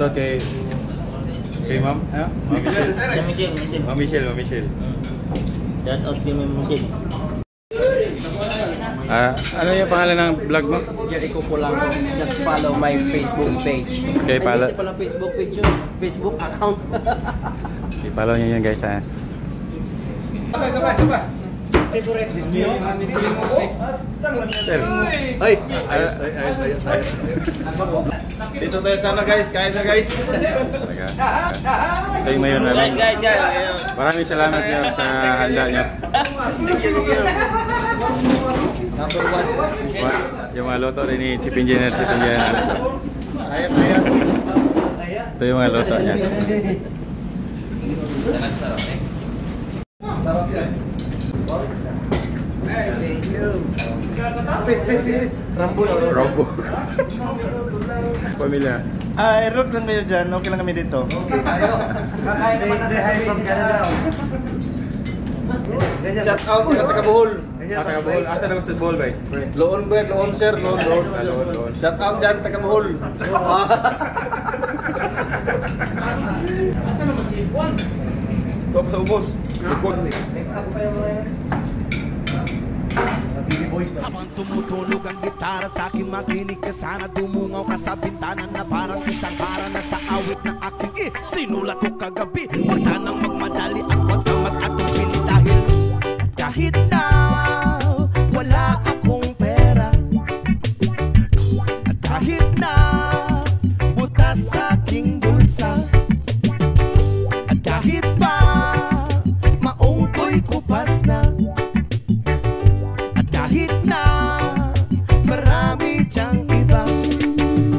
shoutout kay ma'am. Ano? Ma'am Michelle. Shout out kay Ma'am Michelle. Ano yung pangalan ng vlog mo? Jericho Polanco. Just follow my Facebook page. Okay, hindi pala Facebook page yun. Facebook account. Okay, follow nyo yun guys ha. Sabay. Sir. Ay! Ayos. Dito tayo sana guys, kain na guys. Ito yung mayon namin. Guys. Maraming salamat nyo sa handa nyo. Thank you. Number 1. Yung mga loto rin ni Chief Engineer. Ayos. Ito yung mga loto niya. Sarap yan. Rambo. Pamilya. Rock lang kayo dyan, okay lang kami dito. Shout out ka taga Bohol. Taga Bohol. Asa na gusto Bohol ba? Loon sir. Loon. Shout out dyan taga Bohol. Top sa ubos. Habang tumutunog ang gitara sa aking makinig ka sana dumungaw ka sa bintana na parang isang para na sa awit na aking sinulat ko kagabi. Huwag sanang magmadali at huwag kang mag-atubili dahil kahit na wala akong pera at kahit na butas sa aking bulsa at kahit pa maong ko'y kupas na kahit na marami dyang iba,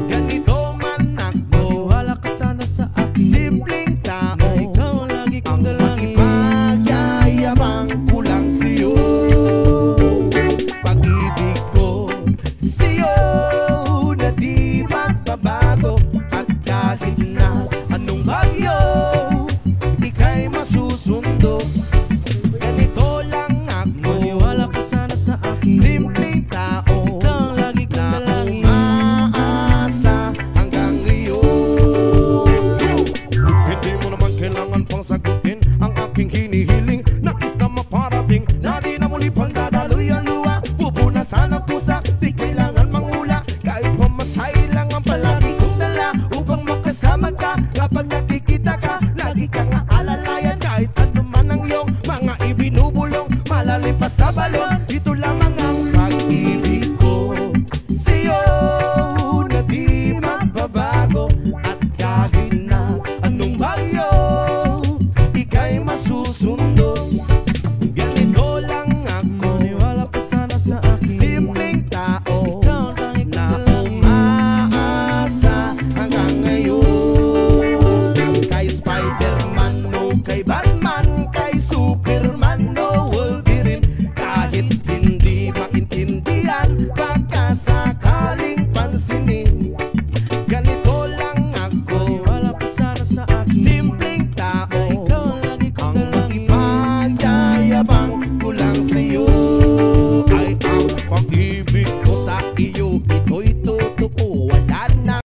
ganito man ako, wala ka sana sa akin. Simpleng tao, ikaw lagi kong dalangin. Magyayabang ko lang sa'yo, pag-ibig ko sa'yo na di magbabago. At kahit na anong bagyo, ika'y masusundo. Ganito lang ako, maniwala ka sana sa akin. Simpleng tao, ikaw lagi kong dalangin. Umaasa hanggang ngayon. Hindi mo naman kailangan pang sagutin ang aking hinihiling. Nais na maparating na di na muli pang dadaloy ang luha. Pupunasan ang pusa, di kailangan mangula. Kahit pamasahe lang ang palagi kong dala upang makasama ka. Kapag nakikita ka, lagi kang aalalayan. Kahit ano man ang iyong mga ibinubulong, malalim pa sa balon.